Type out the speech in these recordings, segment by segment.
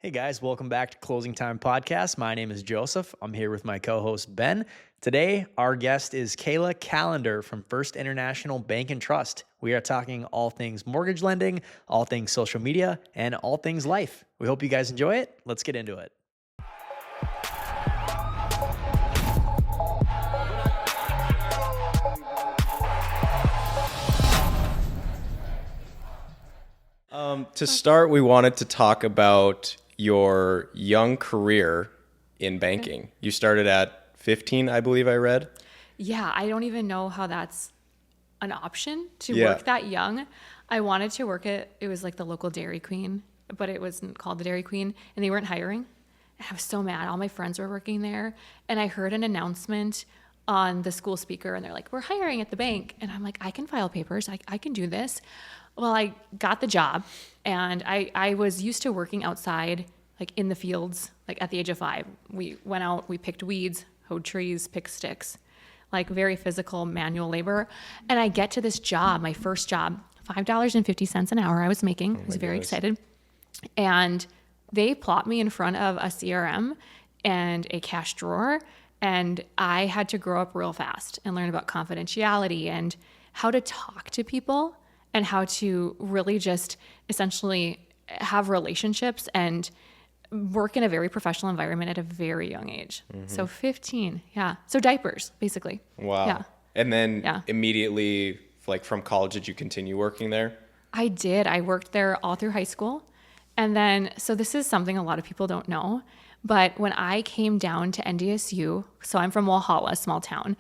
Hey guys, welcome back to Closing Time Podcast. My name is Joseph. I'm here with my co-host Ben. Today, our guest is Kayla Kallander from First International Bank and Trust. We are talking all things mortgage lending, all things social media, and all things life. We hope you guys enjoy it. Let's get into it. To start, we wanted to talk about your young career in banking. You started at 15, I believe I read. Yeah, I don't even know how that's an option to Yeah. work that young. I wanted to work at, it was like the local Dairy Queen, but it wasn't called the Dairy Queen, and they weren't hiring. And I was so mad. All my friends were working there, and I heard an announcement on the school speaker, and they're like, we're hiring at the bank. And I'm like, I can file papers. I can do this. Well, I got the job, and I was used to working outside, like in the fields, like at the age of 5. We went out, we picked weeds, hoed trees, picked sticks, like very physical manual labor. And I get to this job, my first job, $5.50 an hour I was making. I was very excited. And they plot me in front of a CRM and a cash drawer, and I had to grow up real fast and learn about confidentiality and how to talk to people and how to really just essentially have relationships and work in a very professional environment at a very young age. So 15, yeah. So diapers, basically. Wow. Yeah. And then immediately, like from college, did you continue working there? I did. I worked there all through high school. And then, so this is something a lot of people don't know, but when I came down to NDSU, so I'm from Walhalla, a small town.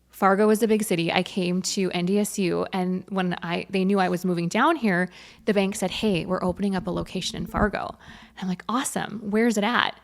Fargo was a big city. I came to NDSU, and when they knew I was moving down here, the bank said, hey, we're opening up a location in Fargo. And I'm like, awesome. Where's it at?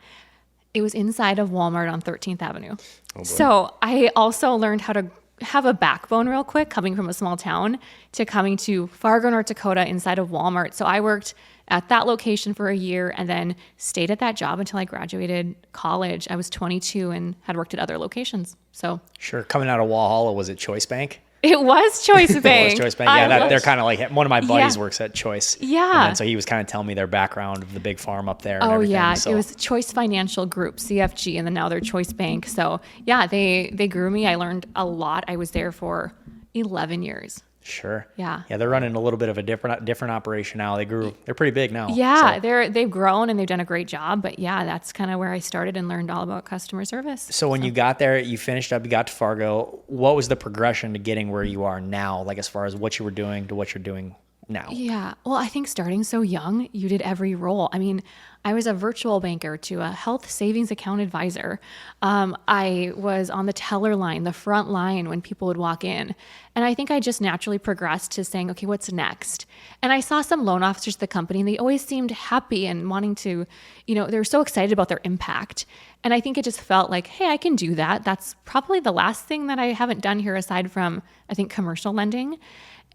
It was inside of Walmart on 13th Avenue. So I also learned how to have a backbone real quick, coming from a small town to coming to Fargo, North Dakota, inside of Walmart. So I worked at that location for a year and then stayed at that job until I graduated college. I was 22 and had worked at other locations. So Sure. Coming out of Walhalla, was it Choice Bank? it was Choice Bank. It was Choice Bank. Yeah, they're kind of like, one of my buddies works at Choice. Yeah. And then, so he was kind of telling me their background of the big farm up there. And everything. Yeah. So, It was Choice Financial Group, CFG, and then now they're Choice Bank. So yeah, they grew me. I learned a lot. I was there for 11 years. Sure. Yeah. Yeah, they're running a little bit of a different operation now. They're pretty big now. Yeah, So, they've grown and they've done a great job. But yeah, that's kind of where I started and learned all about customer service. so when you got there, you finished up, you got to Fargo. What was the progression to getting where you are now? Like as far as what you were doing to what you're doing now? Yeah. Well, I think starting so young, you did every role. I mean, I was a virtual banker to a health savings account advisor. I was on the teller line, the front line when people would walk in. And I think I just naturally progressed to saying, okay, what's next? And I saw some loan officers at the company, and they always seemed happy and wanting to, they were so excited about their impact. And I think it just felt like, hey, I can do that. That's probably the last thing that I haven't done here aside from, I think, commercial lending.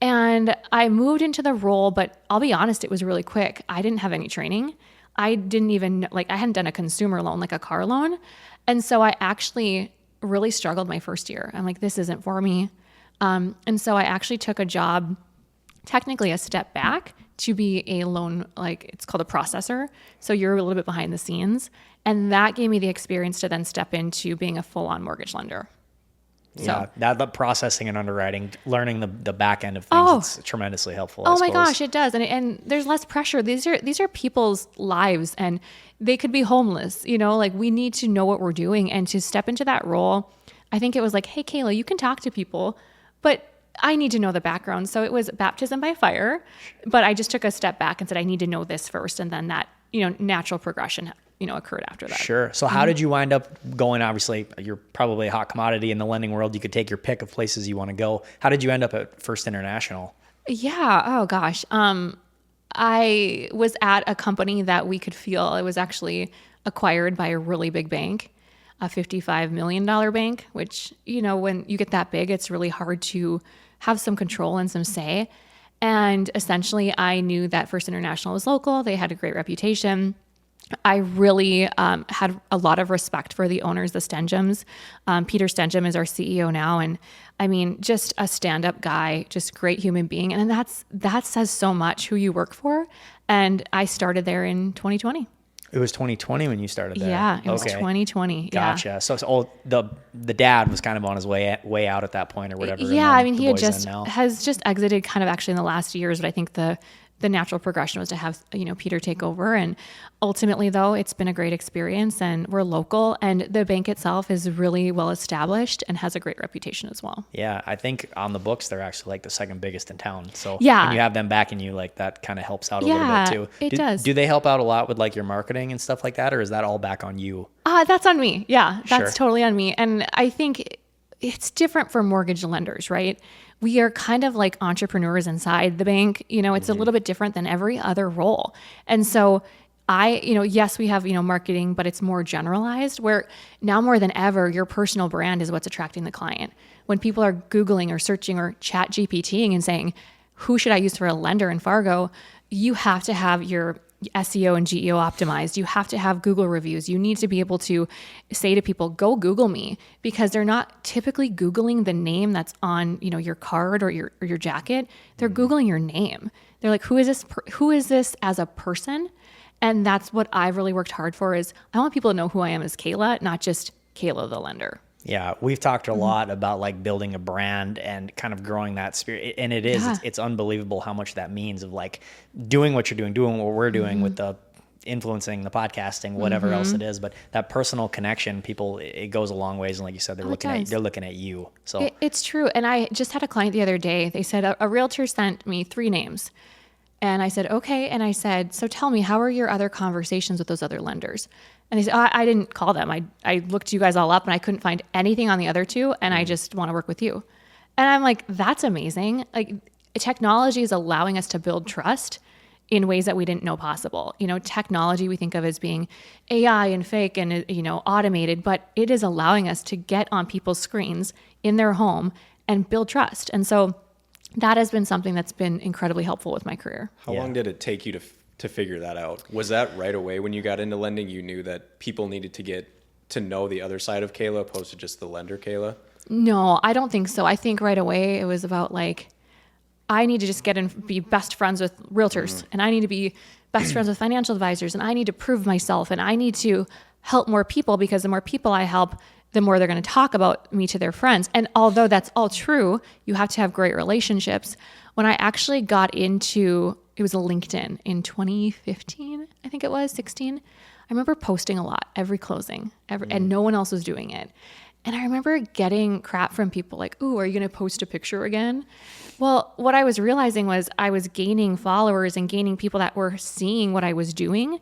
And I moved into the role, but I'll be honest, it was really quick. I didn't have any training. I didn't even, I hadn't done a consumer loan, like a car loan. And so I actually really struggled my first year. I'm like, this isn't for me. And so I actually took a job, technically a step back, to be a loan, it's called a processor. So you're a little bit behind the scenes. And that gave me the experience to then step into being a full-on mortgage lender. Yeah, that processing and underwriting, learning the back end of things, it's tremendously helpful. Oh my gosh, it does. And there's less pressure. These are people's lives, and they could be homeless, we need to know what we're doing. And to step into that role, I think it was like, hey, Kayla, you can talk to people, but I need to know the background. So it was baptism by fire, but I just took a step back and said, I need to know this first. And then that, natural progression occurred after that. Sure. So how did you wind up going? Obviously, you're probably a hot commodity in the lending world. You could take your pick of places you want to go. How did you end up at First International? Yeah. Oh gosh. I was at a company that we could feel it was actually acquired by a really big bank, a $55 million bank, which, when you get that big, it's really hard to have some control and some say. And essentially I knew that First International was local. They had a great reputation. I really had a lot of respect for the owners, the Stenjums. Peter Stenjum is our CEO now. And I mean, just a stand-up guy, just great human being. And that says so much who you work for. And I started there in 2020. It was 2020 when you started there. Yeah, it was 2020. Gotcha. Yeah. So it's the dad was kind of on his way out at that point or whatever. and Yeah, then I mean, the he had boy's in just now. has just exited kind of actually in the last years, but I think the natural progression was to have, Peter take over. And ultimately though, it's been a great experience and we're local and the bank itself is really well established and has a great reputation as well. Yeah, I think on the books they're actually like the second biggest in town. So Yeah. when you have them backing you, like that kind of helps out a little Yeah, bit too. it does. Do they help out a lot with like your marketing and stuff like that, or is that all back on you? That's on me. Yeah, that's Sure. totally on me. And I think it's different for mortgage lenders, right? We are kind of like entrepreneurs inside the bank. It's a little bit different than every other role. And so yes, we have, marketing, but it's more generalized where now more than ever, your personal brand is what's attracting the client. When people are Googling or searching or chat GPTing and saying, who should I use for a lender in Fargo? You have to have your SEO and GEO optimized. You have to have Google reviews. You need to be able to say to people, go Google me, because they're not typically Googling the name that's on, your card or your jacket. They're Googling your name. They're like, who is this as a person? And that's what I've really worked hard for is I want people to know who I am as Kayla, not just Kayla the lender. Yeah, we've talked a lot about like building a brand and kind of growing that spirit. And it's unbelievable how much that means of like doing what you're doing what we're doing with the influencing, the podcasting, whatever else it is. But that personal connection, it goes a long ways. And like you said, they're looking at you. So It's true. And I just had a client the other day. They said a realtor sent me 3 names. And I said, okay. And I said, so tell me, how are your other conversations with those other lenders? And they said, I didn't call them. I looked you guys all up and I couldn't find anything on the other 2. And I just want to work with you. And I'm like, that's amazing. Like technology is allowing us to build trust in ways that we didn't know possible. Technology we think of as being AI and fake and, automated, but it is allowing us to get on people's screens in their home and build trust. And so that has been something that's been incredibly helpful with my career. How long did it take you to figure that out? Was that right away when you got into lending, you knew that people needed to get to know the other side of Kayla opposed to just the lender Kayla? No, I don't think so. I think right away it was about like, I need to just get and be best friends with realtors and I need to be best friends with financial advisors and I need to prove myself and I need to help more people because the more people I help, the more they're going to talk about me to their friends. And although that's all true, you have to have great relationships. When I actually got into, it was a LinkedIn in 2015, I think it was 16. I remember posting a lot every closing, and no one else was doing it. And I remember getting crap from people like, ooh, are you going to post a picture again? Well, what I was realizing was I was gaining followers and gaining people that were seeing what I was doing.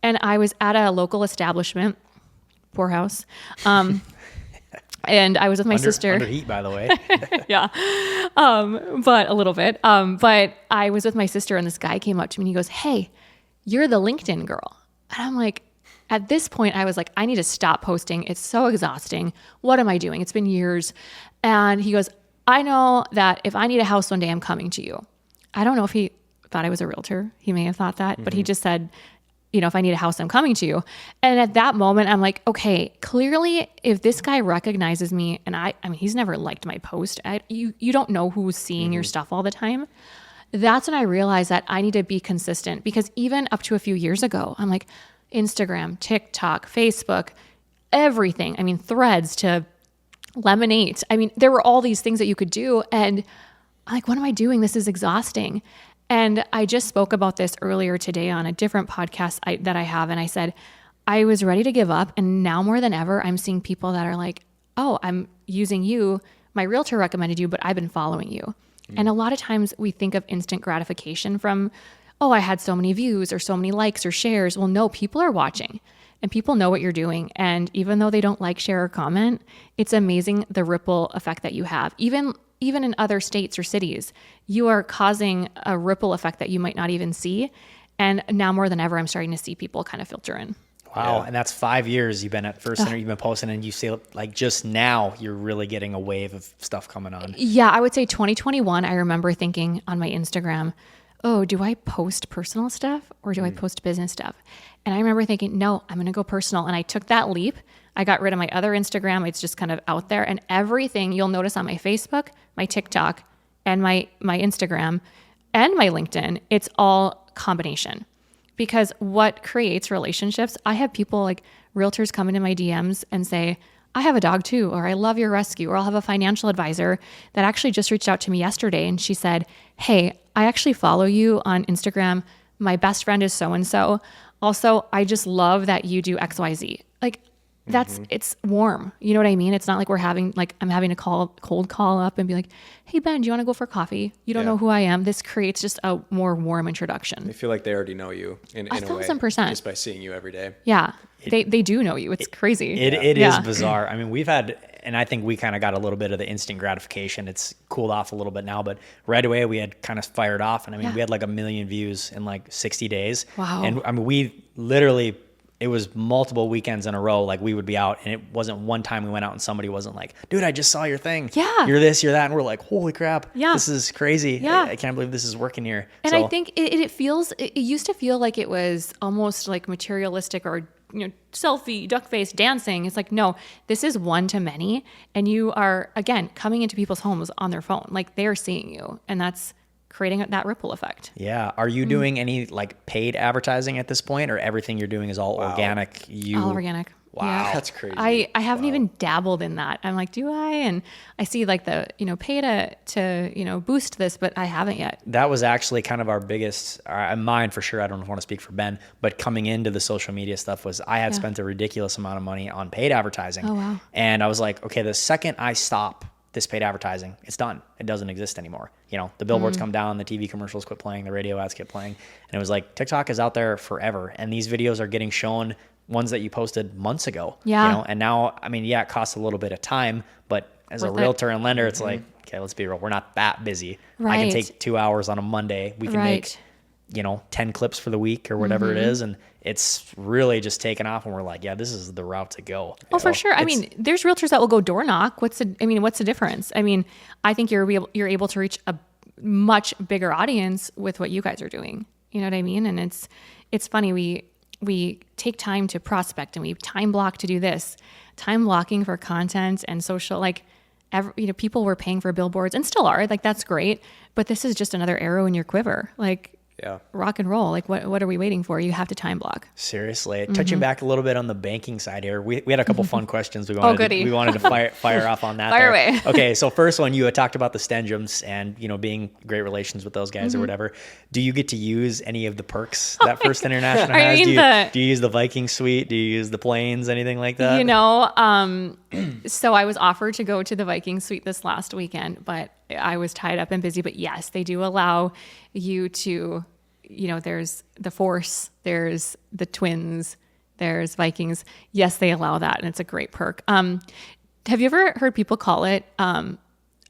And I was at a local establishment, poorhouse. And I was with my sister. Under heat, by the way. Yeah. But a little bit. But I was with my sister and this guy came up to me and he goes, hey, you're the LinkedIn girl. And I'm like, at this point, I was like, I need to stop posting. It's so exhausting. What am I doing? It's been years. And he goes, I know that if I need a house one day, I'm coming to you. I don't know if he thought I was a realtor. He may have thought that, but he just said, if I need a house, I'm coming to you. And at that moment, I'm like, okay, clearly if this guy recognizes me and I mean, he's never liked my post. You don't know who's seeing your stuff all the time. That's when I realized that I need to be consistent because even up to a few years ago, I'm like Instagram, TikTok, Facebook, everything. I mean, Threads to Lemonade. I mean, there were all these things that you could do. And I'm like, what am I doing? This is exhausting. And I just spoke about this earlier today on a different podcast that I have. And I said, I was ready to give up. And now more than ever, I'm seeing people that are like, oh, I'm using you. My realtor recommended you, but I've been following you. And a lot of times we think of instant gratification from, oh, I had so many views or so many likes or shares. Well, no, people are watching and people know what you're doing. And even though they don't like, share, or comment, it's amazing the ripple effect that you have. Even in other states or cities, you are causing a ripple effect that you might not even see. And now more than ever, I'm starting to see people kind of filter in. Wow. Yeah. And that's 5 years you've been at First Center, you've been posting, and you say like just now you're really getting a wave of stuff coming on. Yeah, I would say 2021, I remember thinking on my Instagram, oh, do I post personal stuff or do I post business stuff? And I remember thinking, no, I'm going to go personal. And I took that leap. I got rid of my other Instagram. It's just kind of out there. And everything you'll notice on my Facebook, my TikTok, and my Instagram, and my LinkedIn, it's all combination. Because what creates relationships, I have people like realtors come into my DMs and say, I have a dog too, or I love your rescue, or I'll have a financial advisor that actually just reached out to me yesterday and she said, hey, I actually follow you on Instagram. My best friend is so-and-so. Also, I just love that you do XYZ. Like that's, it's warm. You know what I mean? It's not like I'm having to cold call up and be like, hey, Ben, do you want to go for coffee? You don't know who I am. This creates just a more warm introduction. They feel like they already know you in a way. 1,000%. Just by seeing you every day. Yeah. They do know you. It's crazy. It is bizarre. I mean, we've had, and I think we kind of got a little bit of the instant gratification. It's cooled off a little bit now, but right away we had kind of fired off. And I mean, we had like 1 million views in like 60 days. Wow. And I mean, we literally, it was multiple weekends in a row. Like we would be out and it wasn't one time we went out and somebody wasn't like, dude, I just saw your thing. Yeah. You're this, you're that. And we're like, holy crap. Yeah. This is crazy. Yeah. I can't believe this is working here. And I think it used to feel like it was almost like materialistic or, selfie, duck face, dancing. It's like, no, this is one to many. And you are, again, coming into people's homes on their phone. Like they are seeing you. And that's creating that ripple effect. Yeah. Are you doing any like paid advertising at this point, or everything you're doing is all organic? All organic. Wow. Yeah. That's crazy. I haven't even dabbled in that. I'm like, do I? And I see like the, pay to boost this, but I haven't yet. That was actually kind of our biggest, mine for sure. I don't want to speak for Ben, but coming into the social media stuff was I had spent a ridiculous amount of money on paid advertising. Oh, wow. And I was like, okay, the second I stop this paid advertising, it's done. It doesn't exist anymore. The billboards come down, the TV commercials quit playing, the radio ads quit playing. And it was like, TikTok is out there forever. And these videos are getting shown, ones that you posted months ago. Yeah. And now, I mean, it costs a little bit of time, but as a realtor and lender, it's like, okay, let's be real. We're not that busy. I can Right. take 2 hours on a Monday. We can make, 10 clips for the week or whatever it is. And it's really just taken off. And we're like, yeah, this is the route to go. Oh, for sure. I mean, there's realtors that will go door knock. What's the difference? I mean, I think you're able to reach a much bigger audience with what you guys are doing. You know what I mean? And it's funny. We take time to prospect and we time block to do this. Time blocking for content and social, people were paying for billboards and still are. Like, that's great. But this is just another arrow in your quiver. Like, rock and roll. Like, what are we waiting for? You have to time block. Seriously. Touching back a little bit on the banking side here, we had a couple fun questions we wanted to fire off on that. Fire away. Okay, so first one, you had talked about the Stenjums and, being great relations with those guys or whatever. Do you get to use any of the perks that First International has? Do you use the Viking suite? Do you use the planes? Anything like that? So I was offered to go to the Viking suite this last weekend, but I was tied up and busy. But yes, they do allow you to, there's the Force, there's the Twins, there's Vikings. Yes, they allow that, and it's a great perk. Have you ever heard people call it a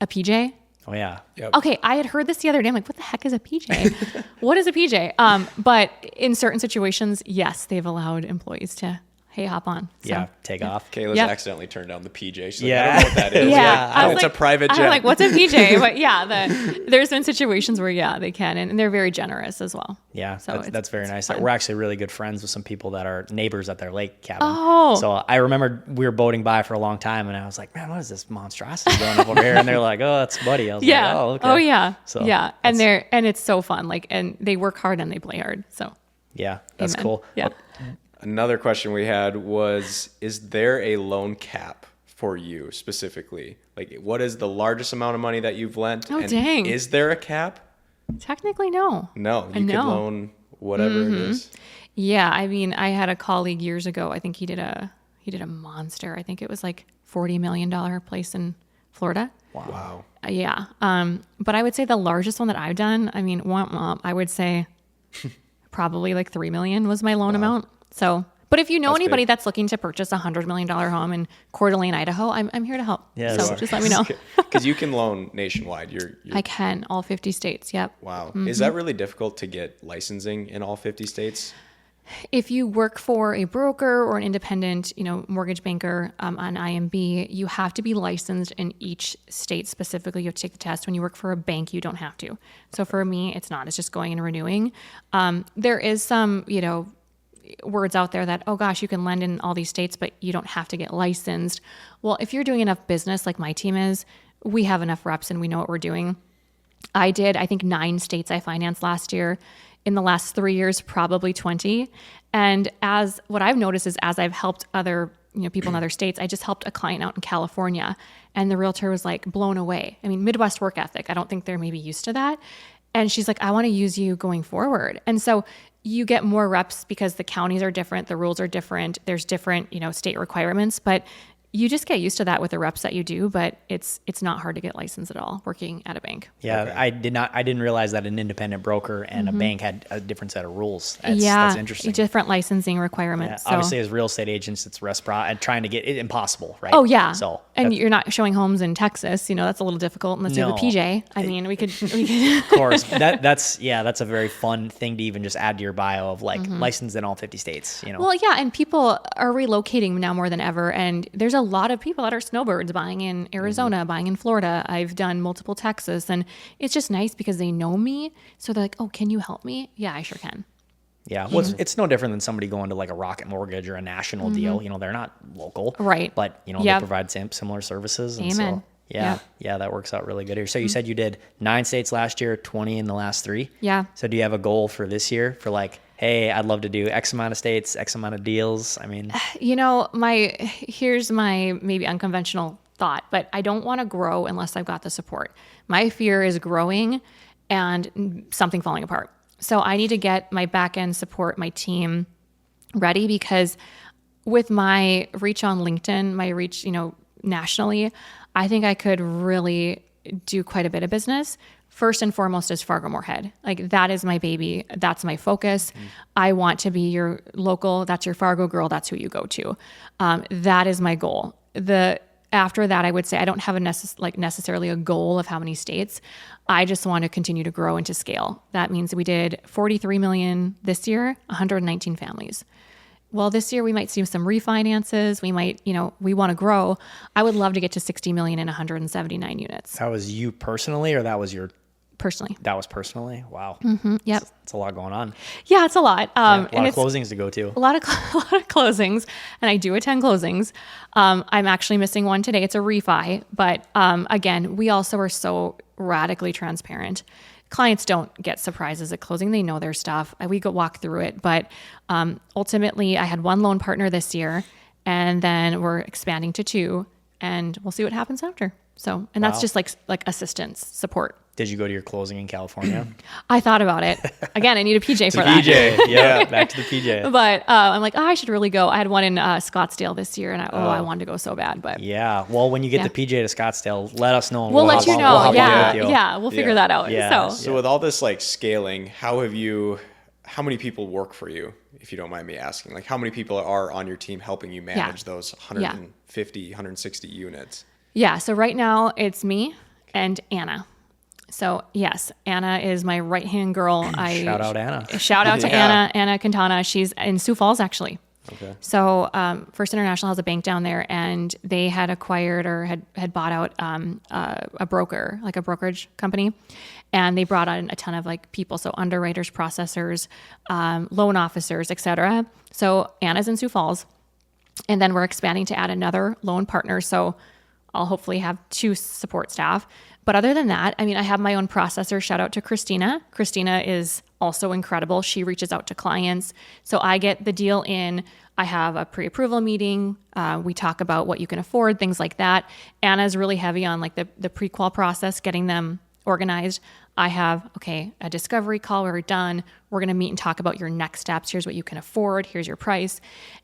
PJ? Oh, yeah. Yep. Okay, I had heard this the other day. I'm like, what the heck is a PJ? What is a PJ? But in certain situations, yes, they've allowed employees to, hey, hop on. So, take off. Kayla's accidentally turned down the PJ. She's like, Yeah. I don't know what that is. Yeah. It's a private jet. I'm like, what's a PJ? But there's been situations where, they can. And they're very generous as well. Yeah, So that's very nice. fun. We're actually really good friends with some people that are neighbors at their lake cabin. Oh. So I remember we were boating by for a long time, and I was like, man, what is this monstrosity going up over here? And they're like, oh, that's Buddy. I was like, oh, okay. Oh, yeah. So yeah. And it's so fun. And they work hard and they play hard. So yeah, that's amen. cool. Yeah. Another question we had was, is there a loan cap for you specifically? Like, what is the largest amount of money that you've lent? Oh, and dang. Is there a cap? Technically, no. No, you could loan whatever it is. Yeah. I mean, I had a colleague years ago. I think he did a monster. I think it was like $40 million place in Florida. Wow. Yeah. But I would say the largest one that I've done, I mean, I would say probably like $3 million was my loan amount. So, but if you know anybody big. that's looking to purchase a $100 million home in Coeur d'Alene, Idaho, I'm here to help. Yeah, so just let me know. Because you can loan nationwide. You're I can, all 50 states. Yep. Wow. Is that really difficult to get licensing in all 50 states? If you work for a broker or an independent, mortgage banker on IMB, you have to be licensed in each state specifically. You have to take the test. When you work for a bank, you don't have to. So for me, it's not. It's just going and renewing. There is some, words out there that, oh gosh, you can lend in all these states, but you don't have to get licensed. Well, if you're doing enough business like my team is, we have enough reps and we know what we're doing. I think 9 states I financed last year. In the last 3 years, probably 20. And as what I've noticed is as I've helped other people in other states, I just helped a client out in California, and the realtor was like blown away. I mean, Midwest work ethic. I don't think they're maybe used to that. And she's like, I want to use you going forward. And so you get more reps because the counties are different, the rules are different, there's different, state requirements, but you just get used to that with the reps that you do, but it's not hard to get licensed at all working at a bank. Yeah, Okay. I didn't realize that an independent broker and a bank had a different set of rules. That's interesting. Different licensing requirements. Yeah, So. obviously, as real estate agents, it's reciprocity and trying to get it impossible, right? Oh yeah. So and you're not showing homes in Texas, that's a little difficult unless you have a No. PJ. I mean, we could. of course, that's a very fun thing to even just add to your bio of like licensed in all 50 states. Well, yeah, and people are relocating now more than ever, and there's a lot of people that are snowbirds buying in Arizona, buying in Florida. I've done multiple Texas, and it's just nice because they know me, so they're like, "Oh, can you help me?" Yeah, I sure can. Yeah, well, it's no different than somebody going to like a Rocket Mortgage or a national deal. They're not local, Right. But they Yep. provide similar services. And Amen. So, yeah, that works out really good here. So you said you did 9 states last year, 20 in the last 3. Yeah. So do you have a goal for this year for like, hey, I'd love to do X amount of states, X amount of deals? I mean, Here's my maybe unconventional thought, but I don't want to grow unless I've got the support. My fear is growing and something falling apart. So I need to get my back end support, my team ready, because with my reach on LinkedIn, my reach, nationally, I think I could really do quite a bit of business. First and foremost is Fargo Moorhead. Like that is my baby. That's my focus. I want to be your local. That's your Fargo girl. That's who you go to. That is my goal. After that, I would say I don't have necessarily a goal of how many states. I just want to continue to grow and to scale. That means we did 43 million this year, 119 families. Well, this year we might see some refinances. We might, we want to grow. I would love to get to 60 million in 179 units. that was you personally, or that was Personally. that was personally? Wow. Yep. It's a lot going on. Yeah, it's a lot. A lot and of closings to go to. a lot of closings, and I do attend closings. I'm actually missing one today. It's a refi, but again, we also are so radically transparent. Clients don't get surprises at closing. They know their stuff. We go walk through it, but ultimately, I had one loan partner this year, and then we're expanding to 2, and we'll see what happens after. So, and that's Wow. just like assistance support. Did you go to your closing in California? I thought about it. Again, I need a PJ for that. PJ. Yeah, back to the PJ. But I'm like, I should really go. I had one in Scottsdale this year, and I wanted to go so bad. But Yeah. Well, when you get Yeah. the PJ to Scottsdale, let us know. and we'll let you hop know. on Yeah, with you. yeah, we'll figure Yeah. that out. Yeah. So So with all this like scaling, how many people work for you, if you don't mind me asking? Like how many people are on your team helping you manage those 150, 160 units? yeah, so right now it's me and Anna. So yes, Anna is my right-hand girl. Shout out Anna. Shout out to Yeah. Anna Quintana. She's in Sioux Falls, actually. Okay. So First International has a bank down there, and they had acquired or had bought out a broker, like a brokerage company, and they brought on a ton of like people, so underwriters, processors, loan officers, etc. So Anna's in Sioux Falls, and then we're expanding to add another loan partner. So I'll hopefully have 2 support staff. But other than that, I mean, I have my own processor. Shout out to Christina. Christina is also incredible. She reaches out to clients. So I get the deal in. I have a pre-approval meeting. We talk about what you can afford, things like that. Anna's really heavy on like the pre-qual process, getting them organized. I have, a discovery call. We're done. We're going to meet and talk about your next steps. Here's what you can afford. Here's your price.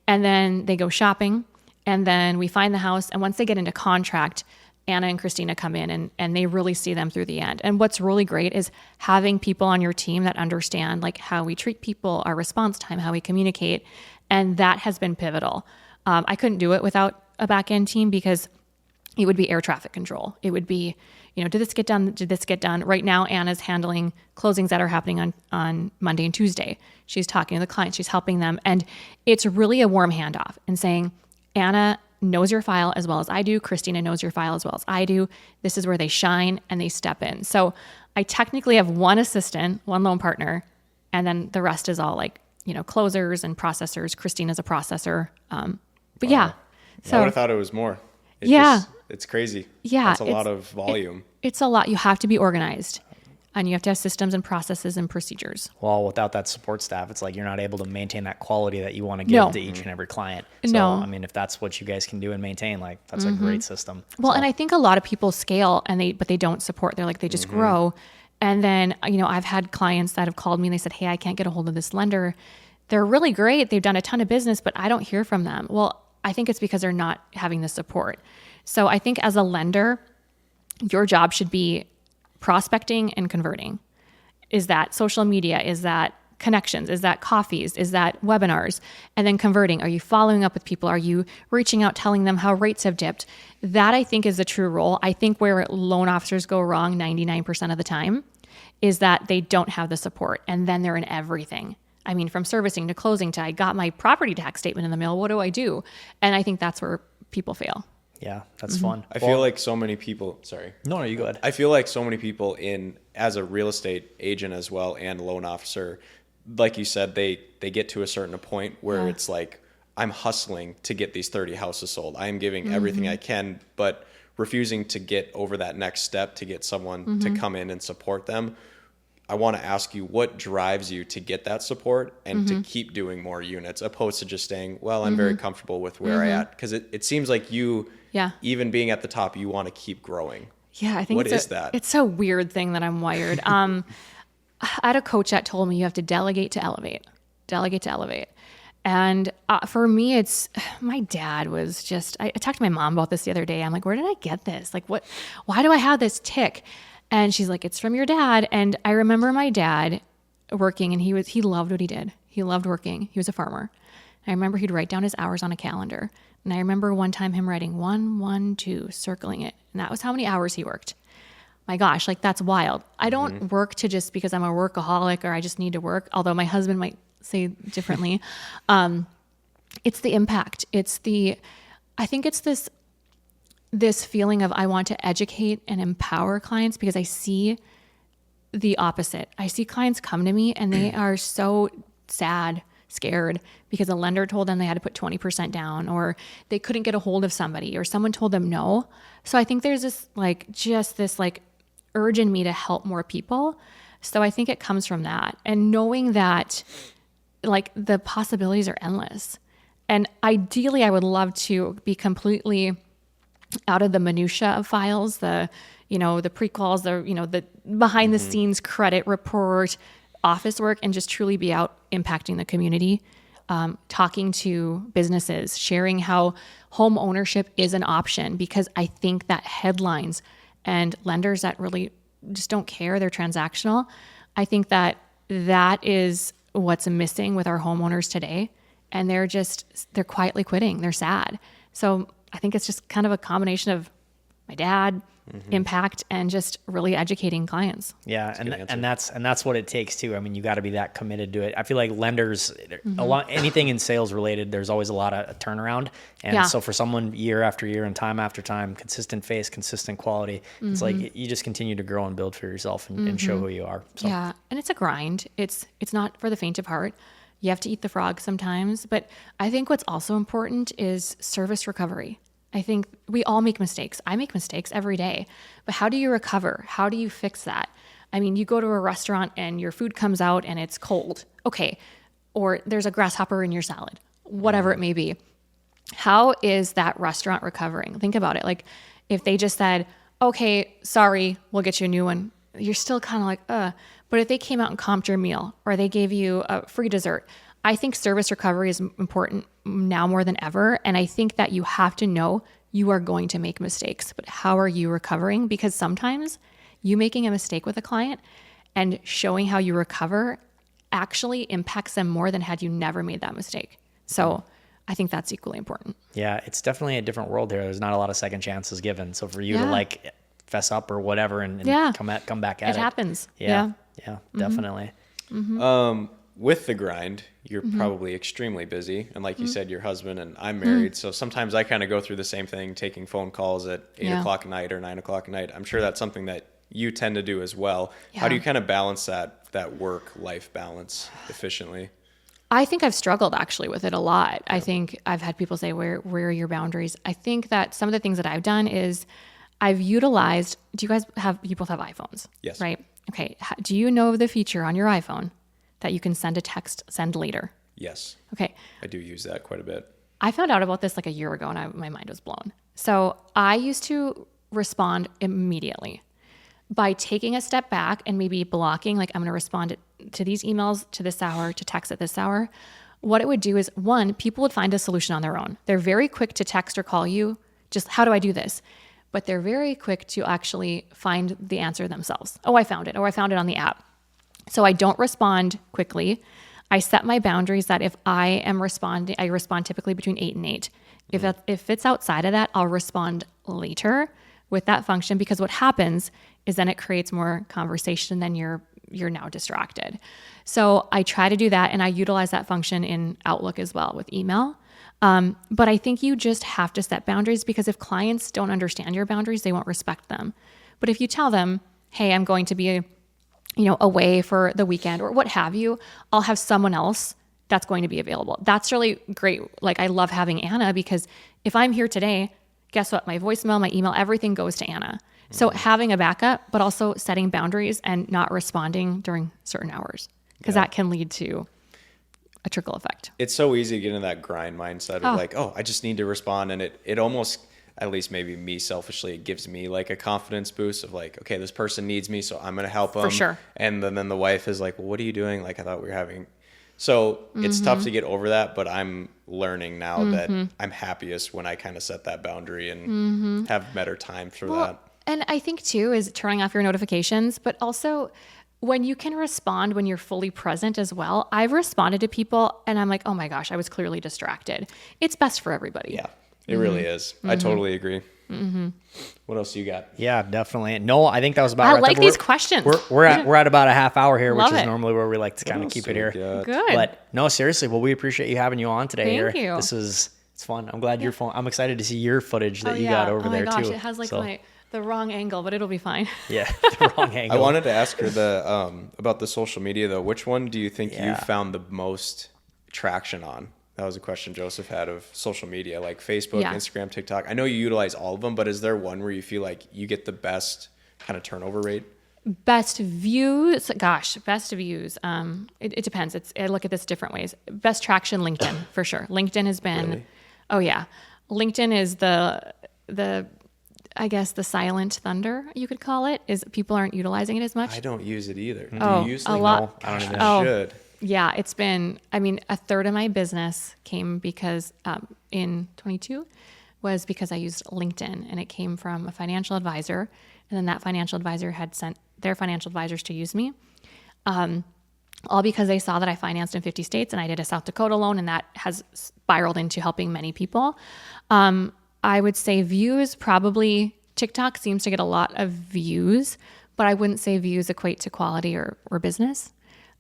And then they go shopping. And then we find the house. And once they get into contract, Anna and Christina come in and they really see them through the end. And what's really great is having people on your team that understand like how we treat people, our response time, how we communicate. And that has been pivotal. I couldn't do it without a back end team because it would be air traffic control. It would be, did this get done? Did this get done? Right now, Anna's handling closings that are happening on Monday and Tuesday. She's talking to the clients. She's helping them. And it's really a warm handoff and saying, Anna knows your file as well as I do. Christina knows your file as well as I do. This is where they shine and they step in. So I technically have one assistant, one loan partner, and then the rest is all like, closers and processors. Christina's a processor. But yeah. I would have thought it was more. Yeah. It's crazy. Yeah, That's a lot of volume. It's a lot. You have to be organized. and you have to have systems and processes and procedures. Well, without that support staff, it's like you're not able to maintain that quality that you want to give to each and every client. So, I mean, if that's what you guys can do and maintain, like that's a great system. Well, and I think a lot of people scale but they don't support. They're like, they just grow. And then, I've had clients that have called me and they said, hey, I can't get a hold of this lender. They're really great. They've done a ton of business, but I don't hear from them. Well, I think it's because they're not having the support. So I think as a lender, your job should be prospecting and converting. Is that social media? Is that connections? Is that coffees? Is that webinars? And then converting. Are you following up with people? Are you reaching out, telling them how rates have dipped? That I think is the true role. I think where loan officers go wrong 99% of the time is that they don't have the support, and then they're in everything. I mean, from servicing to closing to I got my property tax statement in the mail. What do I do? And I think that's where people fail. Yeah, that's fun. I feel like so many people, sorry. No, you go ahead. I feel like so many people as a real estate agent as well and loan officer, like you said, they get to a certain point where it's like, I'm hustling to get these 30 houses sold. I am giving everything I can, but refusing to get over that next step to get someone to come in and support them. I want to ask you, what drives you to get that support and to keep doing more units, opposed to just saying, well, I'm very comfortable with where I at? Because it seems like you, even being at the top, you want to keep growing. Yeah, I think that? It's a weird thing that I'm wired. I had a coach that told me you have to delegate to elevate. Delegate to elevate. And for me, it's my dad was just, I talked to my mom about this the other day. I'm like, where did I get this? Like, why do I have this tick? And she's like, it's from your dad. And I remember my dad working, and he loved what he did. He loved working. He was a farmer. I remember he'd write down his hours on a calendar. And I remember one time him writing 1, 1, 2, circling it. And that was how many hours he worked. My gosh, like that's wild. I don't work to just because I'm a workaholic or I just need to work, although my husband might say differently. It's the impact. I think it's this feeling of I want to educate and empower clients, because I see the opposite. I see clients come to me and they are so sad, scared, because a lender told them they had to put 20% down, or they couldn't get a hold of somebody, or someone told them no. So I think there's this urge in me to help more people. So I think it comes from that, and knowing that like the possibilities are endless. And ideally I would love to be completely out of the minutia of files, the pre-calls, the behind the scenes credit report, office work, and just truly be out impacting the community, talking to businesses, sharing how home ownership is an option, because I think that headlines and lenders that really just don't care, they're transactional. I think that is what's missing with our homeowners today. And they're quietly quitting. They're sad. So I think it's just kind of a combination of my dad, impact, and just really educating clients. Yeah, and that's what it takes too. I mean, you got to be that committed to it. I feel like lenders, anything in sales related, there's always a lot of turnaround. And so for someone year after year and time after time, consistent face, consistent quality, it's like you just continue to grow and build for yourself and show who you are. So. Yeah, and it's a grind. It's not for the faint of heart. You have to eat the frog sometimes. But I think what's also important is service recovery. I think we all make mistakes. I make mistakes every day. But how do you recover? How do you fix that? I mean, you go to a restaurant and your food comes out and it's cold. Okay. Or there's a grasshopper in your salad, whatever it may be. How is that restaurant recovering? Think about it. Like if they just said, okay, sorry, we'll get you a new one. You're still kind of like, But if they came out and comped your meal, or they gave you a free dessert, I think service recovery is important now more than ever. And I think that you have to know you are going to make mistakes, but how are you recovering? Because sometimes you making a mistake with a client and showing how you recover actually impacts them more than had you never made that mistake. So I think that's equally important. Yeah, it's definitely a different world here. There's not a lot of second chances given. So for you to fess up or whatever and come back at it. It happens. Yeah, definitely. With the grind, you're probably extremely busy. And like you said, your husband and I'm married. So sometimes I kind of go through the same thing, taking phone calls at 8 o'clock at night or 9 o'clock at night. I'm sure that's something that you tend to do as well. Yeah. How do you kind of balance that work-life balance efficiently? I think I've struggled actually with it a lot. I think I've had people say, where are your boundaries? I think that some of the things that I've done is I've utilized, you both have iPhones? Yes. Right? Okay, do you know the feature on your iPhone that you can send a text, send later? Yes. Okay. I do use that quite a bit. I found out about this like a year ago and my mind was blown. So I used to respond immediately by taking a step back and maybe blocking, like I'm going to respond to these emails to this hour, to text at this hour. What it would do is, one, people would find a solution on their own. They're very quick to text or call you, just how do I do this? But they're very quick to actually find the answer themselves. Oh, I found it. Oh, I found it on the app. So I don't respond quickly. I set my boundaries that if I am responding, I respond typically between 8 and 8. If it's outside of that, I'll respond later with that function, because what happens is then it creates more conversation, then you're now distracted. So I try to do that, and I utilize that function in Outlook as well with email. But I think you just have to set boundaries, because if clients don't understand your boundaries, they won't respect them. But if you tell them, hey, I'm going to be away for the weekend or what have you, I'll have someone else that's going to be available. That's really great. Like, I love having Anna, because if I'm here today, guess what? My voicemail, my email, everything goes to Anna. So having a backup, but also setting boundaries and not responding during certain hours, because that can lead to a trickle effect. It's so easy to get in that grind mindset of like, oh, I just need to respond. And it almost, at least maybe me selfishly, it gives me like a confidence boost of like, okay, this person needs me, so I'm going to help them. For sure. And then the wife is like, well, what are you doing? Like, I thought we were having... So it's tough to get over that, but I'm learning now that I'm happiest when I kind of set that boundary and have better time for that. And I think too is turning off your notifications, but also when you can respond when you're fully present as well. I've responded to people and I'm like, oh my gosh, I was clearly distracted. It's best for everybody. Yeah, it really is. I totally agree. What else you got? Yeah, definitely. No, I think that was about I right. like these questions. We're at about a half hour here, Love which is it. normally where we like to kind of keep it here. Good. But no, seriously, well, we appreciate you having you on today. Thank here. you. It's fun. I'm glad your phone. I'm excited to see your footage that you got over there too. Oh my gosh, it has like the wrong angle, but it'll be fine. Yeah, the wrong angle. I wanted to ask her about the social media though. Which one do you think you found the most traction on? That was a question Joseph had of social media, like Facebook, Instagram, TikTok. I know you utilize all of them, but is there one where you feel like you get the best kind of turnover rate? Best views. Gosh, best views. It depends. I look at this different ways. Best traction, LinkedIn, for sure. LinkedIn has been, Really? Oh yeah. LinkedIn is the I guess the silent thunder, you could call it, is people aren't utilizing it as much. I don't use it either. Do Oh, you use a LinkedIn? lot. No, I don't even Oh. should. Yeah, it's been, a third of my business came because in 22 was because I used LinkedIn, and it came from a financial advisor. And then that financial advisor had sent their financial advisors to use me. All because they saw that I financed in 50 states and I did a South Dakota loan, and that has spiraled into helping many people. I would say views, probably TikTok seems to get a lot of views, but I wouldn't say views equate to quality or business.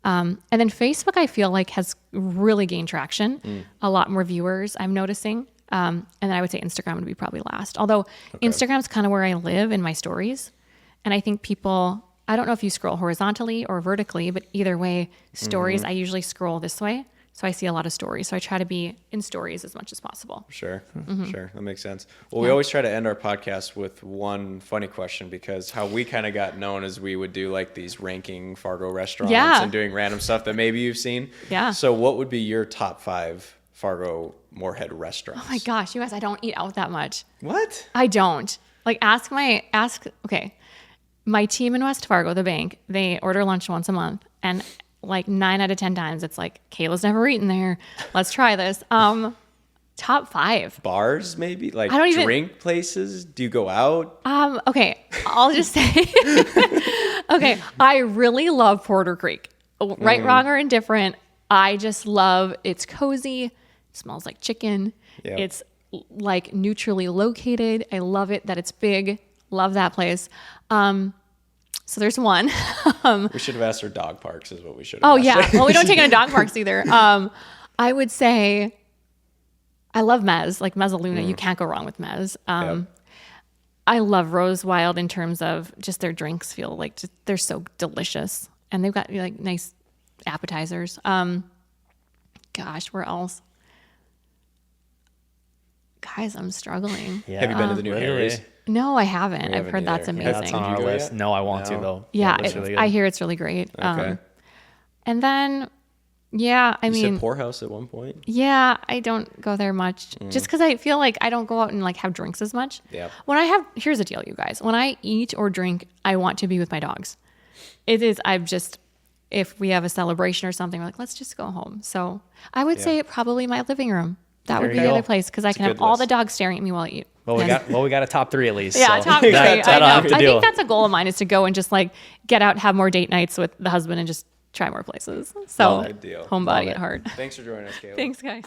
And then Facebook, I feel like has really gained traction, a lot more viewers I'm noticing. And then I would say Instagram would be probably last. Although Instagram's kind of where I live in my stories. And I think people, I don't know if you scroll horizontally or vertically, but either way, stories, I usually scroll this way. So I see a lot of stories. So I try to be in stories as much as possible. Sure. Sure. That makes sense. Well, we always try to end our podcast with one funny question, because how we kind of got known is we would do like these ranking Fargo restaurants and doing random stuff that maybe you've seen. Yeah. So what would be your top 5 Fargo Moorhead restaurants? Oh my gosh, you guys, I don't eat out that much. What? I don't. Like okay. My team in West Fargo, the bank, they order lunch once a month, and like 9 out of 10 times it's like, Kayla's never eaten there. Let's try this. Top 5. Bars, maybe? Like I don't even drink places? Do you go out? Okay, I'll just say okay, I really love Porter Creek. Right, wrong, or indifferent. I just love, it's cozy, it smells like chicken. Yep. It's like neutrally located. I love it that it's big. Love that place. So there's one. We should have asked her dog parks is what we should have Oh asked yeah. her. Well, we don't take it to dog parks either. I would say I love Mez, like Mezzaluna. You can't go wrong with Mez. I love Rose Wild in terms of just their drinks feel like they're so delicious, and they've got like nice appetizers. Gosh, where else? guys, I'm struggling. Yeah. Have you been to the new literally. Harry's? No, I haven't. I've haven't heard that's either. amazing. That's on Did our you go list. yet? No, I want to No. though. Yeah, It looks really good. I hear it's really great. Okay. And then, yeah, I You mean, said Poorhouse at one point. yeah, I don't go there much just because I feel like I don't go out and like have drinks as much. Yep. Here's the deal, you guys. When I eat or drink, I want to be with my dogs. If we have a celebration or something, we're like, let's just go home. So I would say probably my living room. That would There be you the go. other place because I can a have good all list. the dogs staring at me while I eat. Well, we got a top 3 at least. Yeah, so top 3. I that'll have know. to I do. think that's a goal of mine is to go and just like get out, have more date nights with the husband and just try more places. So Good deal. homebody at heart. Thanks for joining us, Kayla. Thanks, guys.